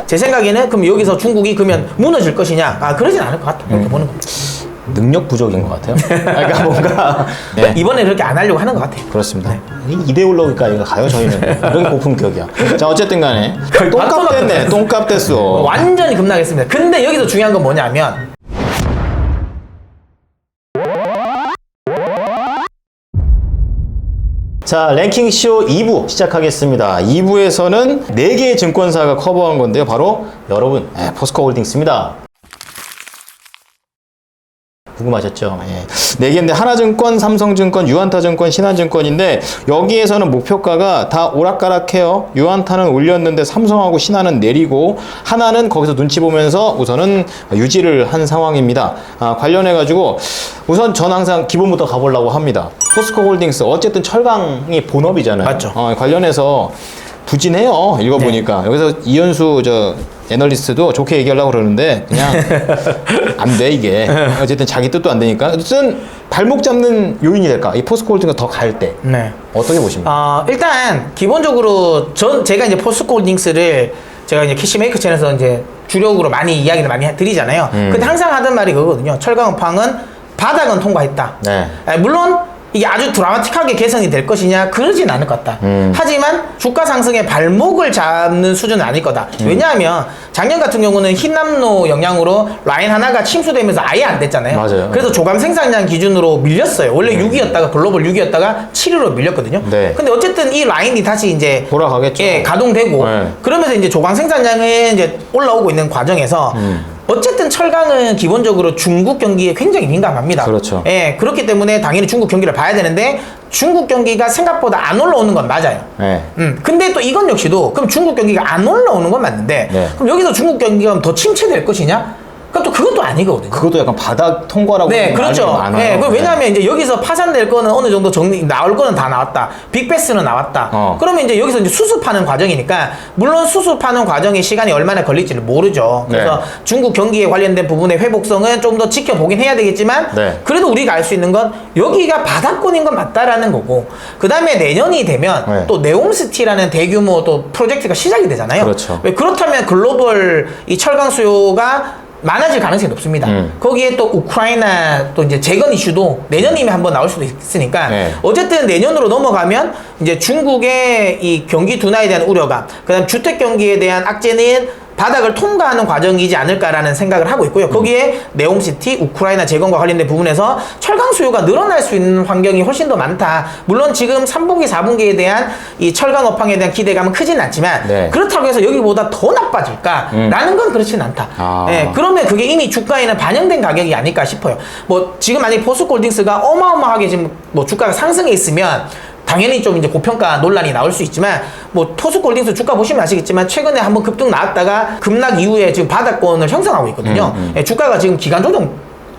제 생각에는 그럼 여기서 중국이 그러면 무너질 것이냐? 그러진 않을 것 같다. 이렇게 보는 겁니다. 능력 부족인 것 같아요. 그러니까 뭔가 네. 이번에 그렇게 안 하려고 하는 것 같아요. 그렇습니다. 이 이데올로기까지 가요 저희는. 이런 고품격이야. 자 어쨌든 간에 똥값 됐네. 똥값 됐어. 완전히 급락했습니다. 근데 여기서 중요한 건 뭐냐면 자 랭킹쇼 2부 시작하겠습니다. 2부에서는 4개의 증권사가 커버한 건데요. 바로 여러분 포스코홀딩스입니다. 궁금하셨죠? 예. 4개인데 하나증권, 삼성증권, 유한타증권, 신한증권인데 여기에서는 목표가가 다 오락가락해요. 유한타는 올렸는데 삼성하고 신한은 내리고 하나는 거기서 눈치 보면서 우선은 유지를 한 상황입니다. 관련해가지고 우선 전 항상 기본부터 가보려고 합니다. 포스코홀딩스 어쨌든 철강이 본업이잖아요. 맞죠. 관련해서 부진해요. 읽어보니까. 네. 여기서 이현수 애널리스트도 좋게 얘기하려고 그러는데 그냥 안 돼 이게. 어쨌든 자기 뜻도 안 되니까. 어쨌든 발목 잡는 요인이 될까? 이 포스코홀딩스가 더 갈 때. 네. 어떻게 보십니까? 일단 기본적으로 제가 이제 포스코홀딩스를 제가 이제 캐시메이커 채널에서 이제 주력으로 많이 이야기를 많이 드리잖아요. 근데 항상 하던 말이 그거거든요. 철강업황은 바닥은 통과했다. 네. 물론 이게 아주 드라마틱하게 개선이 될 것이냐 그러진 않을 것 같다. 하지만 주가 상승의 발목을 잡는 수준은 아닐 거다. 왜냐하면 작년 같은 경우는 흰남노 영향으로 라인 하나가 침수되면서 아예 안 됐잖아요. 맞아요. 그래서 조감 생산량 기준으로 밀렸어요. 원래 6위였다가 글로벌 6위였다가 7위로 밀렸거든요. 네. 근데 어쨌든 이 라인이 다시 이제 돌아가겠죠. 예, 가동되고 네. 그러면서 이제 조감 생산량이 이제 올라오고 있는 과정에서 어쨌든 철강은 기본적으로 중국 경기에 굉장히 민감합니다. 그렇죠. 예, 그렇기 때문에 당연히 중국 경기를 봐야 되는데 중국 경기가 생각보다 안 올라오는 건 맞아요. 네. 근데 또 이건 역시도 그럼 중국 경기가 안 올라오는 건 맞는데 네. 그럼 여기서 중국 경기가 더 침체될 것이냐? 그럼 또 그것도 아니거든요. 그것도 약간 바닥 통과라고. 네, 그렇죠. 네, 왜냐하면 이제 여기서 파산될 거는 어느 정도 나올 거는 다 나왔다. 빅베스는 나왔다. 그러면 이제 여기서 이제 수습하는 과정이니까 물론 수습하는 과정에 시간이 얼마나 걸릴지를 모르죠. 그래서 네. 중국 경기에 관련된 부분의 회복성은 좀 더 지켜보긴 해야 되겠지만 네. 그래도 우리가 알 수 있는 건 여기가 바닥권인 건 맞다라는 거고 그 다음에 내년이 되면 네. 또 네옴시티라는 대규모 또 프로젝트가 시작이 되잖아요. 그렇죠. 그렇다면 글로벌 이 철강 수요가 많아질 가능성이 높습니다. 거기에 또 우크라이나 또 이제 재건 이슈도 내년이면 한번 나올 수도 있으니까 네. 어쨌든 내년으로 넘어가면 이제 중국의 이 경기 둔화에 대한 우려감, 그다음 주택 경기에 대한 악재는 바닥을 통과하는 과정이지 않을까라는 생각을 하고 있고요. 거기에 네옴시티, 우크라이나 재건과 관련된 부분에서 철강 수요가 늘어날 수 있는 환경이 훨씬 더 많다. 물론 지금 3분기, 4분기에 대한 이 철강 업황에 대한 기대감은 크진 않지만 네. 그렇다고 해서 여기보다 더 나빠질까라는 건 그렇진 않다. 네, 그러면 그게 이미 주가에는 반영된 가격이 아닐까 싶어요. 뭐 지금 만약에 포스코홀딩스가 어마어마하게 지금 뭐 주가가 상승해 있으면 당연히 좀 이제 고평가 논란이 나올 수 있지만 뭐 포스코홀딩스 주가 보시면 아시겠지만 최근에 한번 급등 나왔다가 급락 이후에 지금 바닥권을 형성하고 있거든요. 예, 주가가 지금 기간 조정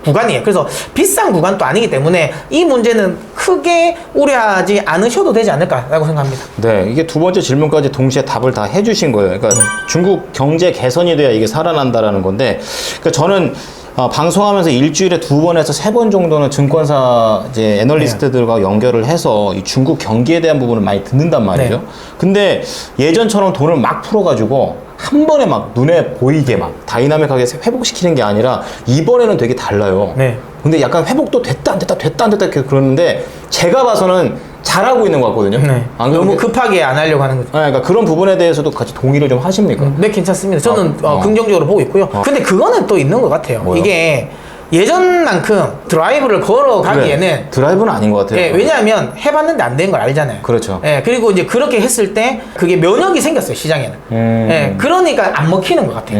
구간이에요. 그래서 비싼 구간도 아니기 때문에 이 문제는 크게 우려하지 않으셔도 되지 않을까라고 생각합니다. 네, 이게 두 번째 질문까지 동시에 답을 다 해주신 거예요. 그러니까 중국 경제 개선이 돼야 이게 살아난다라는 건데, 그러니까 저는 방송하면서 일주일에 2번에서 3번 정도는 증권사 이제 애널리스트들과 연결을 해서 이 중국 경기에 대한 부분을 많이 듣는단 말이죠. 네. 근데 예전처럼 돈을 막 풀어가지고 한 번에 막 눈에 보이게 막 다이나믹하게 회복시키는 게 아니라 이번에는 되게 달라요. 네. 근데 약간 회복도 됐다 안 됐다 이렇게 그러는데 제가 봐서는 잘하고 있는 것 같거든요. 네. 그런데 너무 급하게 안 하려고 하는 거죠. 그러니까 그런 부분에 대해서도 같이 동의를 좀 하십니까? 네, 괜찮습니다. 저는 긍정적으로 보고 있고요. 근데 그거는 또 있는 것 같아요. 뭐요? 이게 예전만큼 드라이브를 걸어가기에는 그래, 드라이브는 아닌 것 같아요. 예, 왜냐하면 해봤는데 안 된 걸 알잖아요. 그렇죠. 예, 그리고 이제 그렇게 했을 때 그게 면역이 생겼어요, 시장에는. 예, 그러니까 안 먹히는 것 같아요.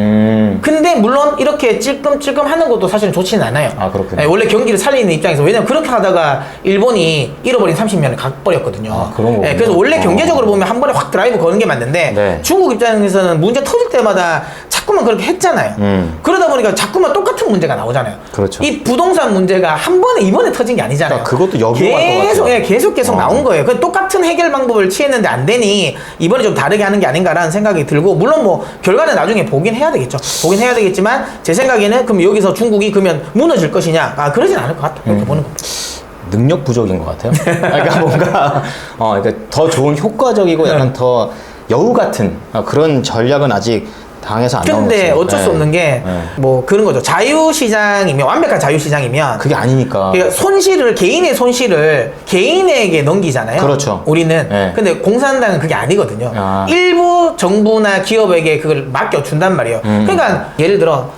근데 물론 이렇게 찔끔찔끔 하는 것도 사실은 좋지는 않아요. 아, 그렇군요. 예, 원래 경기를 살리는 입장에서 왜냐면 그렇게 하다가 일본이 잃어버린 30년을 가버렸거든요. 아, 그런 거군요. 예, 그래서 원래 경제적으로 보면 한 번에 확 드라이브 거는 게 맞는데 네. 중국 입장에서는 문제 터질 때마다 자꾸만 그렇게 했잖아요. 그러다 보니까 자꾸만 똑같은 문제가 나오잖아요. 그렇죠. 이 부동산 문제가 한 번에 이번에 터진 게 아니잖아요. 그것도 역용할 것 계속 같아요. 예, 계속 나온 거예요. 그 똑같은 해결 방법을 취했는데 안 되니 이번에 좀 다르게 하는 게 아닌가라는 생각이 들고 물론 뭐 결과는 나중에 보긴 해야 되겠죠. 보긴 해야 되겠지만 제 생각에는 그럼 여기서 중국이 그러면 무너질 것이냐? 그러진 않을 것 같다. 이렇게 보는 겁니다. 능력 부족인 것 같아요. 그러니까 뭔가 그러니까 더 좋은 효과적이고 약간 더 여우 같은 그런 전략은 아직 당해서 안 나오는 근데 거지. 어쩔 수 없는 게 뭐 그런 거죠. 자유시장이면 완벽한 자유시장이면 그게 아니니까. 그러니까 개인의 손실을 개인에게 넘기잖아요. 그렇죠. 우리는. 네. 근데 공산당은 그게 아니거든요. 일부 정부나 기업에게 그걸 맡겨준단 말이에요. 그러니까 예를 들어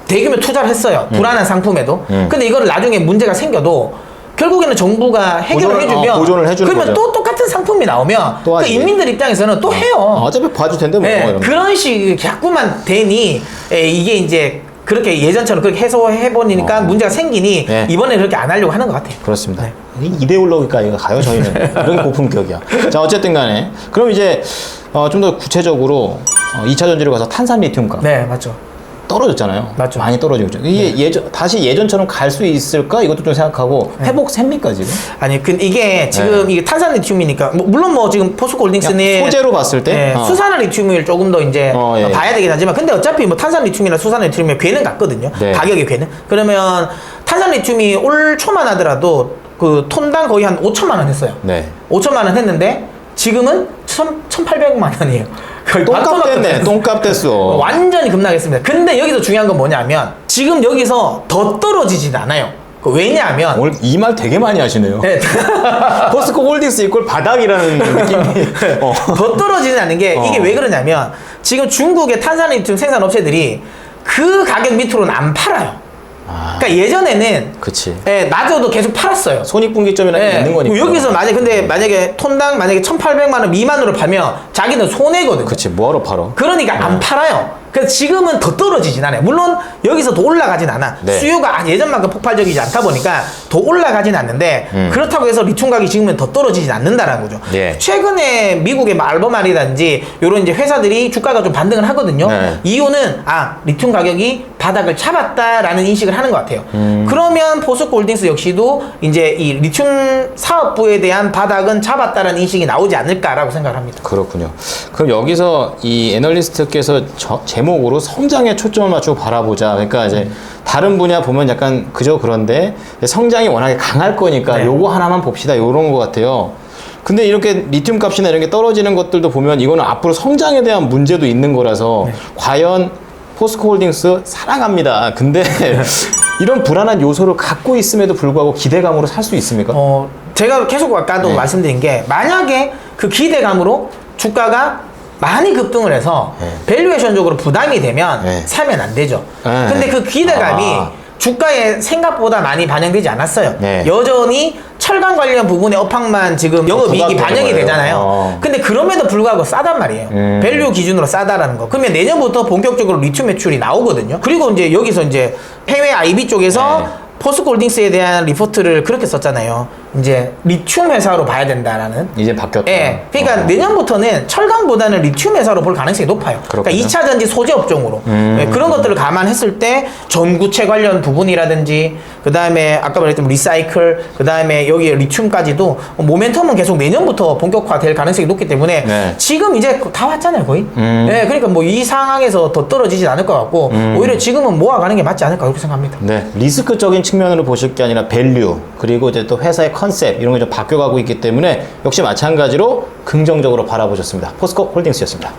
대규모 투자를 했어요. 불안한 상품에도. 근데 이걸 나중에 문제가 생겨도 결국에는 정부가 해결을 해주면 보존을 해주는 그러면 거죠. 또 똑같은 상품이 나오면 또 하지. 인민들 입장에서는 또 해요. 어차피 봐줄 텐데 뭐. 네, 이러면. 그런 식이 자꾸만 되니 이게 이제 그렇게 예전처럼 그렇게 해소해보니까 문제가 생기니 네. 이번에 그렇게 안 하려고 하는 것 같아요. 그렇습니다. 이 이데올로기까지 가요 저희는. 이런 고품격이야. 자 어쨌든 간에 그럼 이제 좀 더 구체적으로 2차 전지로 가서 탄산 리튬 값 네, 맞죠. 떨어졌잖아요. 맞죠. 많이 떨어지고 있죠. 이게 다시 예전처럼 갈 수 있을까? 이것도 좀 생각하고 회복 셉니까 지금? 아니, 이게 지금 이게 탄산 리튬이니까 물론 뭐 지금 포스코홀딩스는 소재로 봤을 때 수산화 리튬을 조금 더 이제 예. 봐야 되긴 하지만 근데 어차피 뭐 탄산 리튬이나 수산화 리튬의 괴는 같거든요. 네. 가격의 괴는. 그러면 탄산 리튬이 올 초만 하더라도 그 톤당 거의 한 5천만 원 했어요. 네. 5천만 원 했는데 지금은 1,800만 원이에요. 거의 똥값 됐네. 똥값 됐어. 완전히 급락했습니다. 근데 여기서 중요한 건 뭐냐면 지금 여기서 더 떨어지진 않아요. 왜냐하면 오늘 이 말 되게 많이 하시네요. 네. 포스코 홀딩스 이꼴 바닥이라는 느낌이. 더 떨어지진 않는 게 이게 왜 그러냐면 지금 중국의 탄산리튬 생산 업체들이 그 가격 밑으로는 안 팔아요. 그러니까 예전에는 그치. 낮아도 계속 팔았어요. 손익분기점이라는 게 있는 거니까. 여기서 만약에 톤당 만약에 1,800만 원 미만으로 팔면 자기는 손해거든요. 그치. 뭐하러 팔어? 그러니까 안 팔아요. 그래서 지금은 더 떨어지진 않아요. 물론 여기서 더 올라가진 않아. 네. 수요가 예전만큼 폭발적이지 않다 보니까 더 올라가진 않는데 그렇다고 해서 리튬 가격이 지금은 더 떨어지진 않는다라는 거죠. 네. 최근에 미국의 알버말이라든지 이런 이제 회사들이 주가가 좀 반등을 하거든요. 네. 이유는 리튬 가격이 바닥을 잡았다라는 인식을 하는 것 같아요. 그러면 포스코홀딩스 역시도 이제 이 리튬 사업부에 대한 바닥은 잡았다라는 인식이 나오지 않을까라고 생각을 합니다. 그렇군요. 그럼 여기서 이 애널리스트께서 제목으로 성장에 초점을 맞추고 바라보자. 그러니까 이제 다른 분야 보면 약간 그저 그런데 성장이 워낙에 강할 거니까 네. 요거 하나만 봅시다. 요런 것 같아요. 근데 이렇게 리튬 값이나 이런 게 떨어지는 것들도 보면 이거는 앞으로 성장에 대한 문제도 있는 거라서 과연 포스코홀딩스 사랑합니다. 근데 이런 불안한 요소를 갖고 있음에도 불구하고 기대감으로 살 수 있습니까? 제가 계속 아까도 말씀드린 게 만약에 그 기대감으로 주가가 많이 급등을 해서 밸류에이션적으로 부담이 되면 사면 안 되죠. 근데 그 기대감이 주가에 생각보다 많이 반영되지 않았어요. 여전히 철강 관련 부분의 업황만 지금 영업이익이 반영이 되잖아요. 근데 그럼에도 불구하고 싸단 말이에요. 밸류 기준으로 싸다라는 거. 그러면 내년부터 본격적으로 리튬 매출이 나오거든요. 그리고 이제 여기서 이제 해외 IB 쪽에서 포스코홀딩스에 대한 리포트를 그렇게 썼잖아요. 이제 리튬 회사로 봐야 된다라는. 이제 바뀌었다. 그러니까 내년부터는 철강보다는 리튬 회사로 볼 가능성이 높아요. 그러니까 2차 전지 소재 업종으로. 그런 것들을 감안했을 때 전구체 관련 부분이라든지 그다음에 아까 말했던 리사이클 그다음에 여기 리튬까지도 모멘텀은 계속 내년부터 본격화될 가능성이 높기 때문에 지금 이제 다 왔잖아요, 거의. 그러니까 뭐 이 상황에서 더 떨어지진 않을 것 같고 오히려 지금은 모아가는 게 맞지 않을까 그렇게 생각합니다. 네, 리스크적인 측면으로 보실 게 아니라 밸류 그리고 이제 또 회사의 컨셉 이런 게 좀 바뀌어가고 있기 때문에 역시 마찬가지로 긍정적으로 바라보셨습니다. 포스코 홀딩스였습니다.